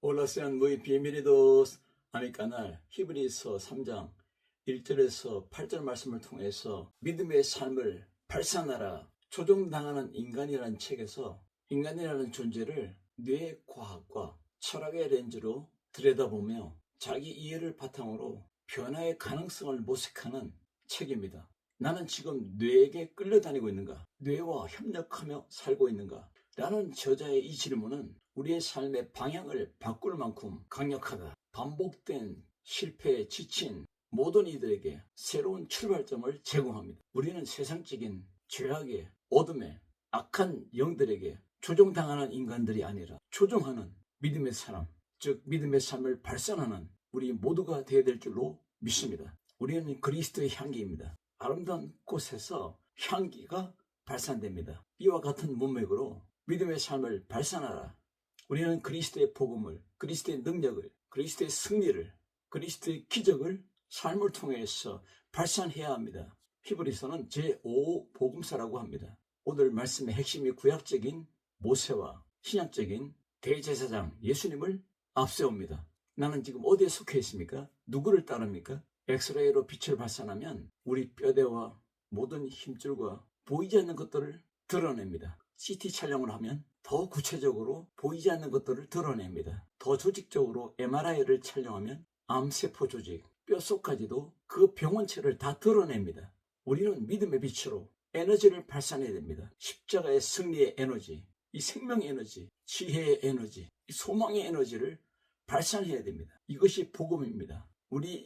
Hola, sean muy bienvenidos a mi canal. 히브리서 3장 1절에서 8절 말씀을 통해서 믿음의 삶을 발산하라. 조종당하는 인간이라는 책에서 인간이라는 존재를 뇌과학과 철학의 렌즈로 들여다보며 자기 이해를 바탕으로 변화의 가능성을 모색하는 책입니다. 나는 지금 뇌에게 끌려다니고 있는가? 뇌와 협력하며 살고 있는가? 라는 저자의 이 질문은 우리의 삶의 방향을 바꿀 만큼 강력하다. 반복된 실패에 지친 모든 이들에게 새로운 출발점을 제공합니다. 우리는 세상적인 죄악의 어둠의 악한 영들에게 조종당하는 인간들이 아니라 조종하는 믿음의 사람, 즉 믿음의 삶을 발산하는 우리 모두가 되어야 될 줄로 믿습니다. 우리는 그리스도의 향기입니다. 아름다운 꽃에서 향기가 발산됩니다. 이와 같은 문맥으로 믿음의 삶을 발산하라. 우리는 그리스도의 복음을, 그리스도의 능력을, 그리스도의 승리를, 그리스도의 기적을 삶을 통해서 발산해야 합니다. 히브리서는 제5 복음서라고 합니다. 오늘 말씀의 핵심이 구약적인 모세와 신약적인 대제사장 예수님을 앞세웁니다. 나는 지금 어디에 속해 있습니까? 누구를 따릅니까? 엑스레이로 빛을 발산하면 우리 뼈대와 모든 힘줄과 보이지 않는 것들을 드러냅니다. CT 촬영을 하면 더 구체적으로 보이지 않는 것들을 드러냅니다. 더 조직적으로 MRI를 촬영하면 암세포 조직, 뼛속까지도 그 병원체를 다 드러냅니다. 우리는 믿음의 빛으로 에너지를 발산해야 됩니다. 십자가의 승리의 에너지, 이 생명의 에너지, 지혜의 에너지, 이 소망의 에너지를 발산해야 됩니다. 이것이 복음입니다.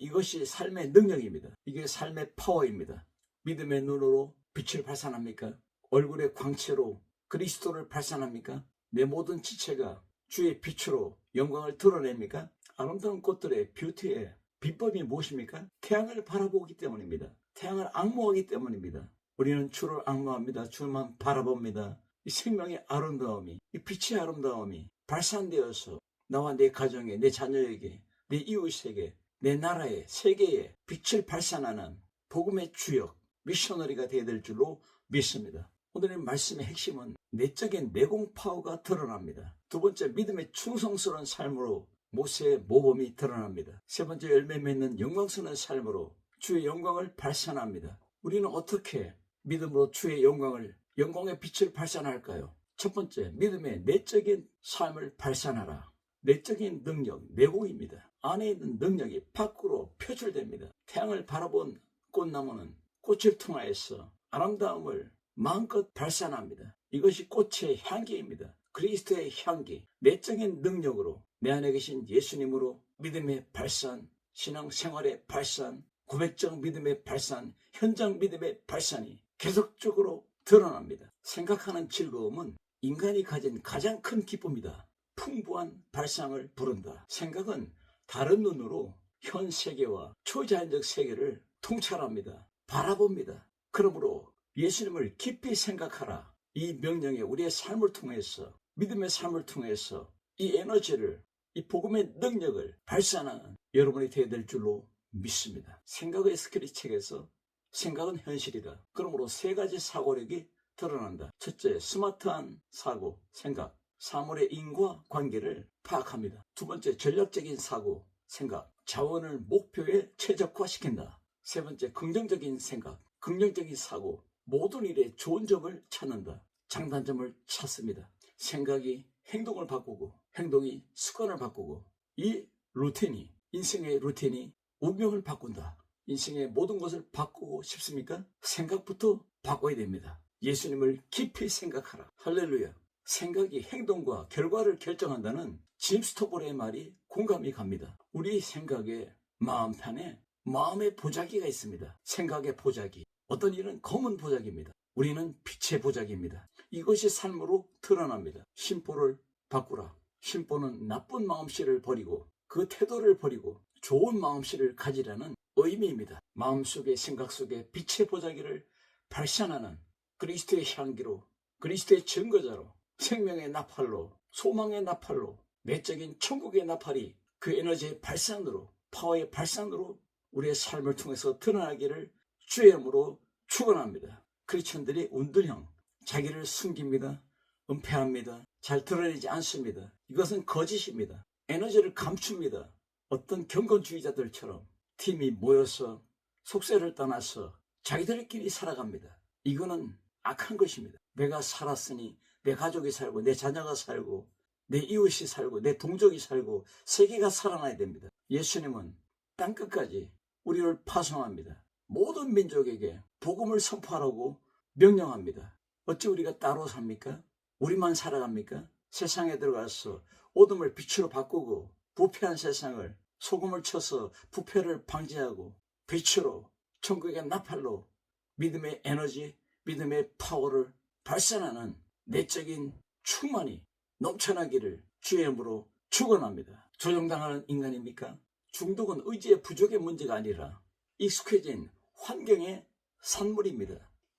이것이 삶의 능력입니다. 이게 삶의 파워입니다. 믿음의 눈으로 빛을 발산합니까? 얼굴의 광채로 그리스도를 발산합니까? 내 모든 지체가 주의 빛으로 영광을 드러냅니까? 아름다운 꽃들의 뷰티의 비법이 무엇입니까? 태양을 바라보기 때문입니다. 태양을 앙모하기 때문입니다. 우리는 주를 앙모합니다. 주만 바라봅니다. 이 생명의 아름다움이, 이 빛의 아름다움이 발산되어서 나와 내 가정에, 내 자녀에게, 내 이웃에게, 내 나라에, 세계에 빛을 발산하는 복음의 주역, 미셔너리가 되어야 될 줄로 믿습니다. 오늘의 말씀의 핵심은 내적인 내공 파워가 드러납니다. 두 번째, 믿음의 충성스러운 삶으로 모세의 모범이 드러납니다. 세 번째, 열매 맺는 영광스러운 삶으로 주의 영광을 발산합니다. 우리는 어떻게 믿음으로 주의 영광의 빛을 발산할까요? 첫 번째, 믿음의 내적인 삶을 발산하라. 내적인 능력, 내공입니다. 안에 있는 능력이 밖으로 표출됩니다. 태양을 바라본 꽃나무는 꽃을 통하여서 아름다움을 마음껏 발산합니다. 이것이 꽃의 향기입니다. 그리스도의 향기, 내적인 능력으로 내 안에 계신 예수님으로 믿음의 발산, 신앙생활의 발산, 고백적 믿음의 발산, 현장 믿음의 발산이 계속적으로 드러납니다. 생각하는 즐거움은 인간이 가진 가장 큰 기쁨이다. 풍부한 발상을 부른다. 생각은 다른 눈으로 현 세계와 초자연적 세계를 통찰합니다. 바라봅니다. 그러므로 예수님을 깊이 생각하라. 이 명령에 우리의 삶을 통해서, 믿음의 삶을 통해서 이 에너지를, 이 복음의 능력을 발산하는 여러분이 되어야 될 줄로 믿습니다. 생각의 스크린 책에서 생각은 현실이다. 그러므로 세 가지 사고력이 드러난다. 첫째, 스마트한 사고, 생각. 사물의 인과 관계를 파악합니다. 두 번째, 전략적인 사고, 생각. 자원을 목표에 최적화시킨다. 세 번째, 긍정적인 생각, 긍정적인 사고. 모든 일에 좋은 점을 찾는다. 장단점을 찾습니다. 생각이 행동을 바꾸고, 행동이 습관을 바꾸고, 이 루틴이, 인생의 루틴이 운명을 바꾼다. 인생의 모든 것을 바꾸고 싶습니까? 생각부터 바꿔야 됩니다. 예수님을 깊이 생각하라. 할렐루야. 생각이 행동과 결과를 결정한다는 짐 스토벌의 말이 공감이 갑니다. 우리 생각에 마음판에 마음의 보자기가 있습니다. 생각의 보자기. 어떤 일은 검은 보자기입니다. 우리는 빛의 보자기입니다. 이것이 삶으로 드러납니다. 심보를 바꾸라. 심보는 나쁜 마음씨를 버리고 그 태도를 버리고 좋은 마음씨를 가지라는 의미입니다. 마음속에 생각 속에 빛의 보자기를 발산하는 그리스도의 향기로, 그리스도의 증거자로, 생명의 나팔로, 소망의 나팔로, 내적인 천국의 나팔이 그 에너지의 발산으로, 파워의 발산으로 우리의 삶을 통해서 드러나기를 주의 이름으로 축원합니다. 크리스천들이 운동형, 자기를 숨깁니다. 은폐합니다. 잘 드러내지 않습니다. 이것은 거짓입니다. 에너지를 감춥니다. 어떤 경건주의자들처럼 팀이 모여서 속세를 떠나서 자기들끼리 살아갑니다. 이거는 악한 것입니다. 내가 살았으니 내 가족이 살고 내 자녀가 살고 내 이웃이 살고 내 동족이 살고 세계가 살아나야 됩니다. 예수님은 땅끝까지 우리를 파송합니다. 모든 민족에게 복음을 선포하라고 명령합니다. 어찌 우리가 따로 삽니까? 우리만 살아갑니까? 세상에 들어가서 어둠을 빛으로 바꾸고 부패한 세상을 소금을 쳐서 부패를 방지하고 빛으로 천국의 나팔로 믿음의 에너지, 믿음의 파워를 발산하는 내적인 충만이 넘쳐나기를 주의 이름으로 축원합니다. 조종당하는 인간입니까? 중독은 의지의 부족의 문제가 아니라 익숙해진 환경의 산물입니다.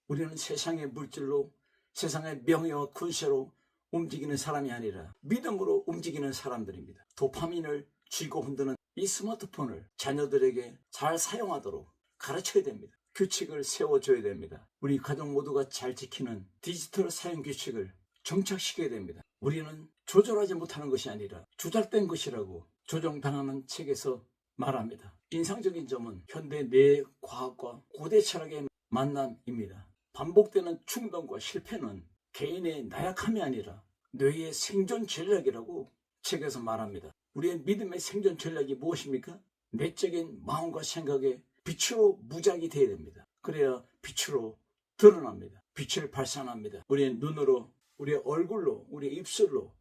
우리는 세상의 물질로, 세상의 명예와 권세로 움직이는 사람이 아니라 믿음으로 움직이는 사람들입니다. 도파민을 쥐고 흔드는 이 스마트폰을 자녀들에게 잘 사용하도록 가르쳐야 됩니다. 규칙을 세워줘야 됩니다. 우리 가족 모두가 잘 지키는 디지털 사용 규칙을 정착시켜야 됩니다. 우리는 조절하지 못하는 것이 아니라 조작된 것이라고 조종당하는 책에서 말합니다. 인상적인 점은 현대 뇌과학과 고대 철학의 만남입니다. 반복되는 충동과 실패는 개인의 나약함이 아니라 뇌의 생존 전략이라고 책에서 말합니다. 우리의 믿음의 생존 전략이 무엇입니까? 내적인 마음과 생각에 빛으로 무작이 되어야 됩니다. 그래야 빛으로 드러납니다. 빛을 발산합니다. 우리의 눈으로, 우리의 얼굴로, 우리의 입술로,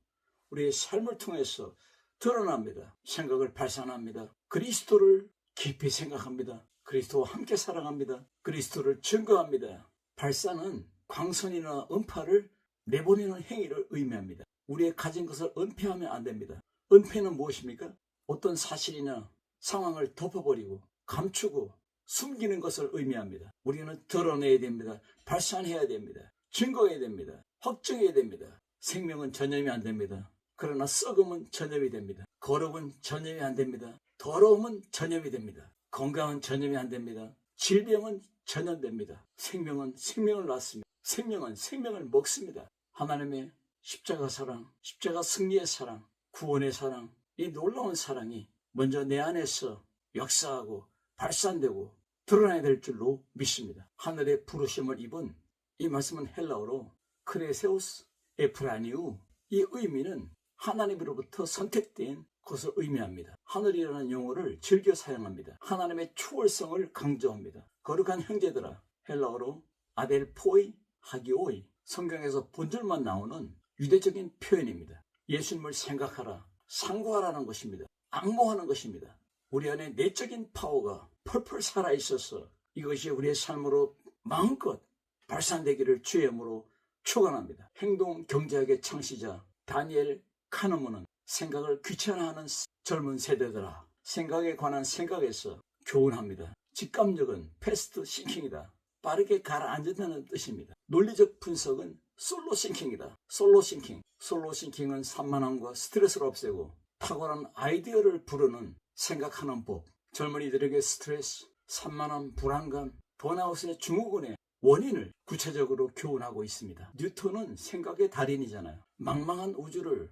우리의 삶을 통해서 드러납니다. 생각을 발산합니다. 그리스도를 깊이 생각합니다. 그리스도와 함께 살아갑니다. 그리스도를 증거합니다. 발산은 광선이나 음파를 내보내는 행위를 의미합니다. 우리의 가진 것을 은폐하면 안 됩니다. 은폐는 무엇입니까? 어떤 사실이나 상황을 덮어버리고 감추고 숨기는 것을 의미합니다. 우리는 드러내야 됩니다. 발산해야 됩니다. 증거해야 됩니다. 확증해야 됩니다. 생명은 전염이 안 됩니다. 그러나 썩음은 전염이 됩니다. 거룩은 전염이 안 됩니다. 더러움은 전염이 됩니다. 건강은 전염이 안 됩니다. 질병은 전염됩니다. 생명은 생명을 낳습니다. 생명은 생명을 먹습니다. 하나님의 십자가 사랑, 십자가 승리의 사랑, 구원의 사랑, 이 놀라운 사랑이 먼저 내 안에서 역사하고 발산되고 드러나야 될 줄로 믿습니다. 하늘의 부르심을 입은 이 말씀은 헬라어로 크레세우스 에프라니우, 이 의미는 하나님으로부터 선택된 것을 의미합니다. 하늘이라는 용어를 즐겨 사용합니다. 하나님의 초월성을 강조합니다. 거룩한 형제들아, 헬라어로 아델포이 하기오이, 성경에서 본절만 나오는 유대적인 표현입니다. 예수님을 생각하라, 상고하라는 것입니다. 앙모하는 것입니다. 우리 안에 내적인 파워가 펄펄 살아있어서 이것이 우리의 삶으로 마음껏 발산되기를 주의 이름으로 축원합니다. 행동 경제학의 창시자 다니엘 카너먼은 생각을 귀찮아하는 젊은 세대들아, 생각에 관한 생각에서 교훈합니다. 직감력은 패스트 싱킹이다. 빠르게 가라앉는다는 뜻입니다. 논리적 분석은 솔로 싱킹이다. 솔로 싱킹. 솔로 싱킹은 산만함과 스트레스를 없애고 탁월한 아이디어를 부르는 생각하는 법. 젊은이들에게 스트레스, 산만함, 불안감, 번아웃의 증후군의 원인을 구체적으로 교훈하고 있습니다. 뉴턴은 생각의 달인이잖아요. 망망한 우주를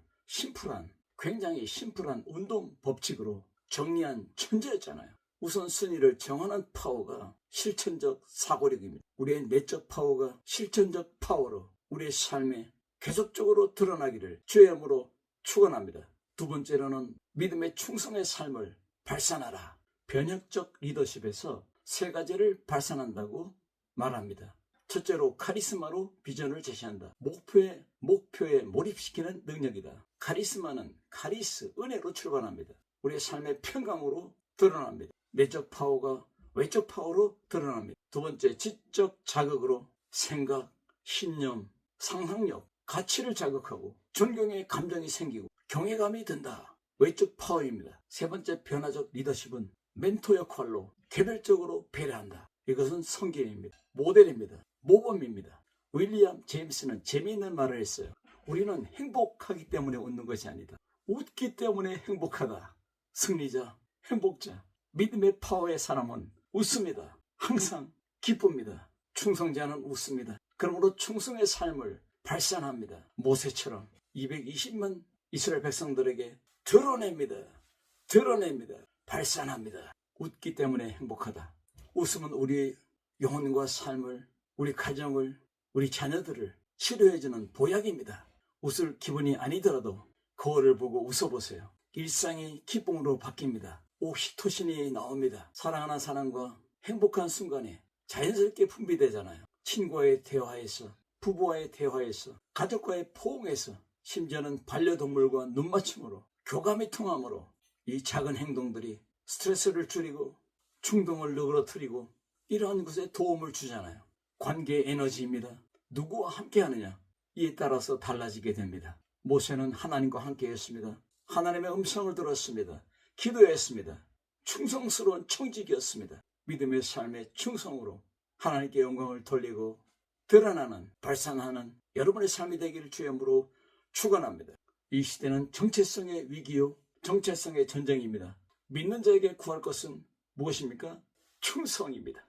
굉장히 심플한 운동 법칙으로 정리한 천재였잖아요. 우선순위를 정하는 파워가 실천적 사고력입니다. 우리의 내적 파워가 실천적 파워로 우리의 삶에 계속적으로 드러나기를 주의 이름으로 축원합니다. 두 번째로는 믿음의 충성의 삶을 발산하라. 변혁적 리더십에서 세 가지를 발산한다고 말합니다. 첫째로 카리스마로 비전을 제시한다. 목표에 몰입시키는 능력이다. 카리스마는 은혜로 출발합니다. 우리의 삶의 평강으로 드러납니다. 내적 파워가 외적 파워로 드러납니다. 두 번째, 지적 자극으로 생각, 신념, 상상력, 가치를 자극하고 존경의 감정이 생기고 경외감이 든다. 외적 파워입니다. 세 번째, 변화적 리더십은 멘토 역할로 개별적으로 배려한다. 이것은 성경입니다. 모델입니다. 모범입니다. 윌리엄 제임스는 재미있는 말을 했어요. 우리는 행복하기 때문에 웃는 것이 아니다. 웃기 때문에 행복하다. 승리자, 행복자, 믿음의 파워의 사람은 웃습니다. 항상 기쁩니다. 충성자는 웃습니다. 그러므로 충성의 삶을 발산합니다. 모세처럼 220만 이스라엘 백성들에게 드러냅니다. 드러냅니다. 발산합니다. 웃기 때문에 행복하다. 웃음은 우리 영혼과 삶을, 우리 가정을, 우리 자녀들을 치료해주는 보약입니다. 웃을 기분이 아니더라도 거울을 보고 웃어보세요. 일상이 기쁨으로 바뀝니다. 옥시토신이 나옵니다. 사랑하는 사람과 행복한 순간에 자연스럽게 분비되잖아요. 친구와의 대화에서, 부부와의 대화에서, 가족과의 포옹에서, 심지어는 반려동물과 눈맞춤으로, 교감이 통함으로 이 작은 행동들이 스트레스를 줄이고 충동을 누그러뜨리고 이러한 것에 도움을 주잖아요. 관계의 에너지입니다. 누구와 함께하느냐, 이에 따라서 달라지게 됩니다. 모세는 하나님과 함께했습니다. 하나님의 음성을 들었습니다. 기도했습니다. 충성스러운 청직이었습니다. 믿음의 삶의 충성으로 하나님께 영광을 돌리고 드러나는, 발산하는 여러분의 삶이 되기를 주님으로 축원합니다. 이 시대는 정체성의 위기요, 정체성의 전쟁입니다. 믿는 자에게 구할 것은 무엇입니까? 충성입니다.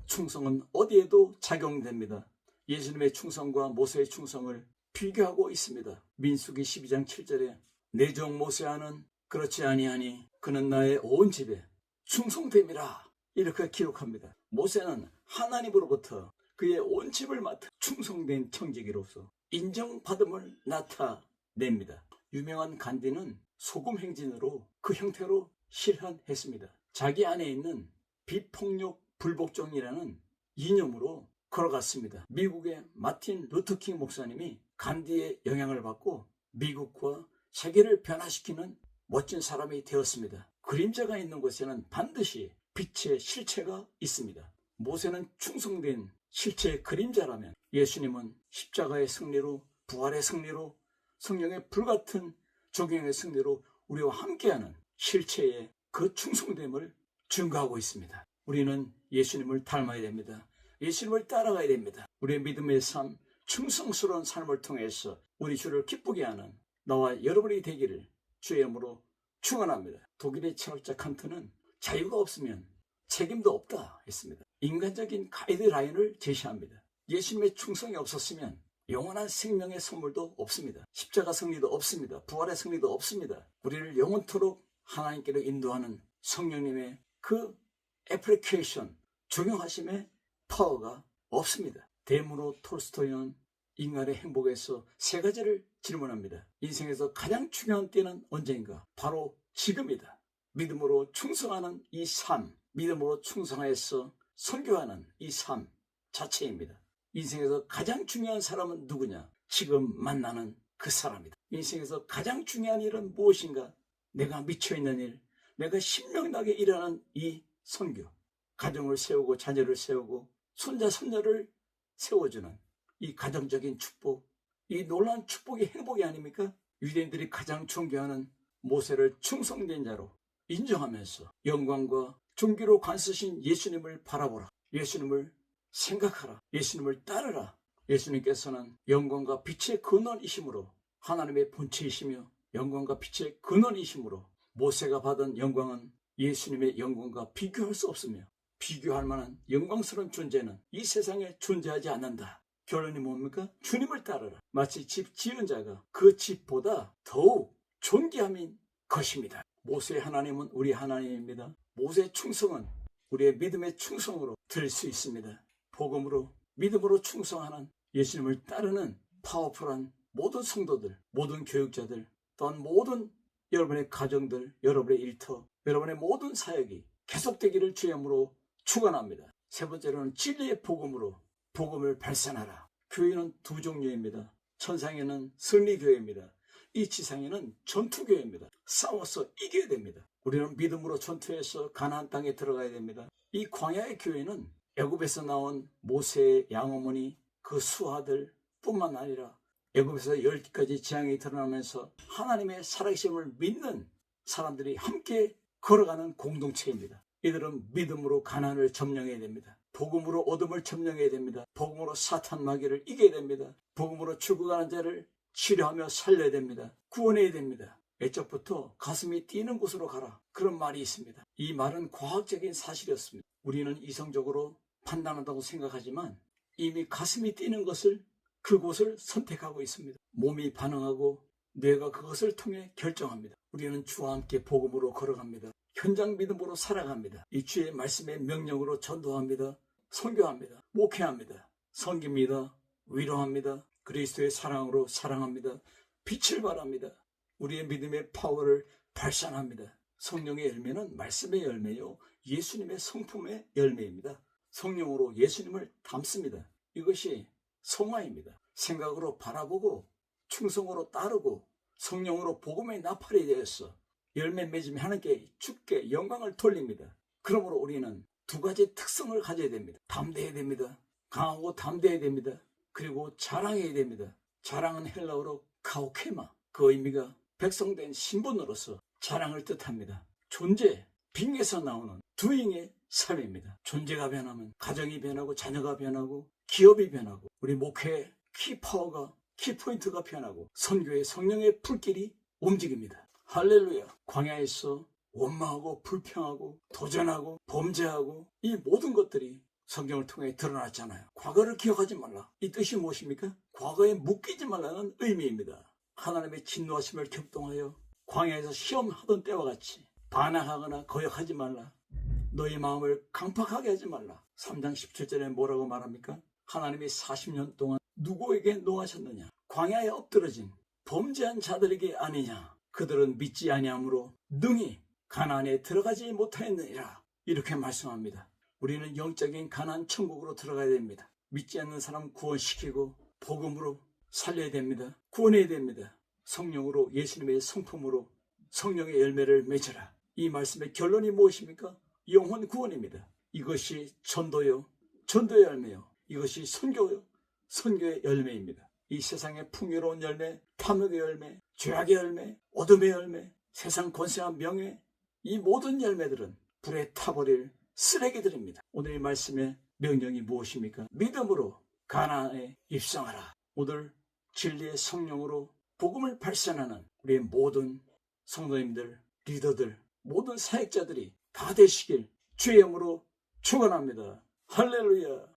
충성은 어디에도 작용됩니다. 예수님의 충성과 모세의 충성을 비교하고 있습니다. 민수기 12장 7절에 내 종 모세와는 그렇지 아니하니 그는 나의 온 집에 충성됨이라, 이렇게 기록합니다. 모세는 하나님으로부터 그의 온 집을 맡아 충성된 청지기로서 인정받음을 나타냅니다. 유명한 간디는 소금 행진으로 그 형태로 실현했습니다. 자기 안에 있는 비폭력 불복종이라는 이념으로 걸어갔습니다. 미국의 마틴 루터킹 목사님이 간디의 영향을 받고 미국과 세계를 변화시키는 멋진 사람이 되었습니다. 그림자가 있는 곳에는 반드시 빛의 실체가 있습니다. 모세는 충성된 실체의 그림자라면 예수님은 십자가의 승리로, 부활의 승리로, 성령의 불같은 적용의 승리로 우리와 함께하는 실체의 그 충성됨을 증거하고 있습니다. 우리는 예수님을 닮아야 됩니다. 예수님을 따라가야 됩니다. 우리의 믿음의 삶, 충성스러운 삶을 통해서 우리 주를 기쁘게 하는 나와 여러분이 되기를 주의 이름으로 축원합니다. 독일의 철학자 칸트는 자유가 없으면 책임도 없다 했습니다. 인간적인 가이드라인을 제시합니다. 예수님의 충성이 없었으면 영원한 생명의 선물도 없습니다. 십자가 승리도 없습니다. 부활의 승리도 없습니다. 우리를 영원토록 하나님께로 인도하는 성령님의 그 애플리케이션, 적용하심의 파워가 없습니다. 데모노 톨스토이는 인간의 행복에서 세 가지를 질문합니다. 인생에서 가장 중요한 때는 언제인가? 바로 지금이다. 믿음으로 충성하는 이 삶, 믿음으로 충성하여서 선교하는 이 삶 자체입니다. 인생에서 가장 중요한 사람은 누구냐? 지금 만나는 그 사람이다. 인생에서 가장 중요한 일은 무엇인가? 내가 미쳐있는 일, 내가 신명나게 일하는 이 선교, 가정을 세우고 자녀를 세우고 손자 손녀를 세워주는 이 가정적인 축복, 이 놀라운 축복이 행복이 아닙니까? 유대인들이 가장 존경하는 모세를 충성된 자로 인정하면서 영광과 존귀로 관쓰신 예수님을 바라보라. 예수님을 생각하라. 예수님을 따르라. 예수님께서는 영광과 빛의 근원이심으로, 하나님의 본체이시며 영광과 빛의 근원이심으로 모세가 받은 영광은 예수님의 영광과 비교할 수 없으며 비교할 만한 영광스러운 존재는 이 세상에 존재하지 않는다. 결론이 뭡니까? 주님을 따르라. 마치 집 지은 자가 그 집보다 더욱 존귀함인 것입니다. 모세의 하나님은 우리 하나님입니다. 모세의 충성은 우리의 믿음의 충성으로 드릴 수 있습니다. 복음으로, 믿음으로 충성하는 예수님을 따르는 파워풀한 모든 성도들, 모든 교육자들, 또한 모든 여러분의 가정들, 여러분의 일터, 여러분의 모든 사역이 계속되기를 주님으로 축원합니다. 세 번째로는 진리의 복음으로 복음을 발산하라. 교회는 두 종류입니다. 천상에는 승리교회입니다. 이 지상에는 전투교회입니다. 싸워서 이겨야 됩니다. 우리는 믿음으로 전투해서 가나안 땅에 들어가야 됩니다. 이 광야의 교회는 애굽에서 나온 모세의 양어머니 그 수하들 뿐만 아니라 애굽에서 10가지 재앙이 드러나면서 하나님의 살아계심을 믿는 사람들이 함께 걸어가는 공동체입니다. 이들은 믿음으로 가난을 점령해야 됩니다. 복음으로 어둠을 점령해야 됩니다. 복음으로 사탄 마귀를 이겨야 됩니다. 복음으로 죽어가는 자를 치료하며 살려야 됩니다. 구원해야 됩니다. 애적부터 가슴이 뛰는 곳으로 가라. 그런 말이 있습니다. 이 말은 과학적인 사실이었습니다. 우리는 이성적으로 판단한다고 생각하지만 이미 가슴이 뛰는 것을, 그곳을 선택하고 있습니다. 몸이 반응하고 뇌가 그것을 통해 결정합니다. 우리는 주와 함께 복음으로 걸어갑니다. 현장 믿음으로 살아갑니다. 이 주의 말씀의 명령으로 전도합니다. 선교합니다. 목회합니다. 섬깁니다. 위로합니다. 그리스도의 사랑으로 사랑합니다. 빛을 발합니다. 우리의 믿음의 파워를 발산합니다. 성령의 열매는 말씀의 열매요, 예수님의 성품의 열매입니다. 성령으로 예수님을 담습니다. 이것이 성화입니다. 생각으로 바라보고 충성으로 따르고 성령으로 복음의 나팔이 되어서 열매 맺으며 하나님께 주께 영광을 돌립니다. 그러므로 우리는 두 가지 특성을 가져야 됩니다. 담대해야 됩니다. 강하고 담대해야 됩니다. 그리고 자랑해야 됩니다. 자랑은 헬라어로 카오케마, 그 의미가 백성된 신분으로서 자랑을 뜻합니다. 존재, 빙에서 나오는 두잉의 삶입니다. 존재가 변하면 가정이 변하고 자녀가 변하고 기업이 변하고 우리 목회의 키파워가 키포인트가 변하고 선교의 성령의 불길이 움직입니다. 할렐루야. 광야에서 원망하고 불평하고 도전하고 범죄하고 이 모든 것들이 성경을 통해 드러났잖아요. 과거를 기억하지 말라. 이 뜻이 무엇입니까? 과거에 묶이지 말라는 의미입니다. 하나님의 진노하심을 격동하여 광야에서 시험하던 때와 같이 반항하거나 거역하지 말라. 너희 마음을 강팍하게 하지 말라. 3장 17절에 뭐라고 말합니까? 하나님이 40년 동안 누구에게 노하셨느냐? 광야에 엎드러진 범죄한 자들에게 아니냐? 그들은 믿지 아니함으로 능히 가나안에 들어가지 못하였느니라. 이렇게 말씀합니다. 우리는 영적인 가나안 천국으로 들어가야 됩니다. 믿지 않는 사람 구원시키고 복음으로 살려야 됩니다. 구원해야 됩니다. 성령으로 예수님의 성품으로 성령의 열매를 맺으라. 이 말씀의 결론이 무엇입니까? 영혼 구원입니다. 이것이 전도요, 전도의 열매요. 이것이 선교요, 선교의 열매입니다. 이 세상의 풍요로운 열매, 탐욕의 열매, 죄악의 열매, 어둠의 열매, 세상 권세와 명예, 이 모든 열매들은 불에 타버릴 쓰레기들입니다. 오늘 이 말씀의 명령이 무엇입니까? 믿음으로 가나안에 입성하라. 오늘 진리의 성령으로 복음을 발산하는 우리의 모든 성도님들, 리더들, 모든 사역자들이 다 되시길 주의 이름으로 축원합니다. 할렐루야.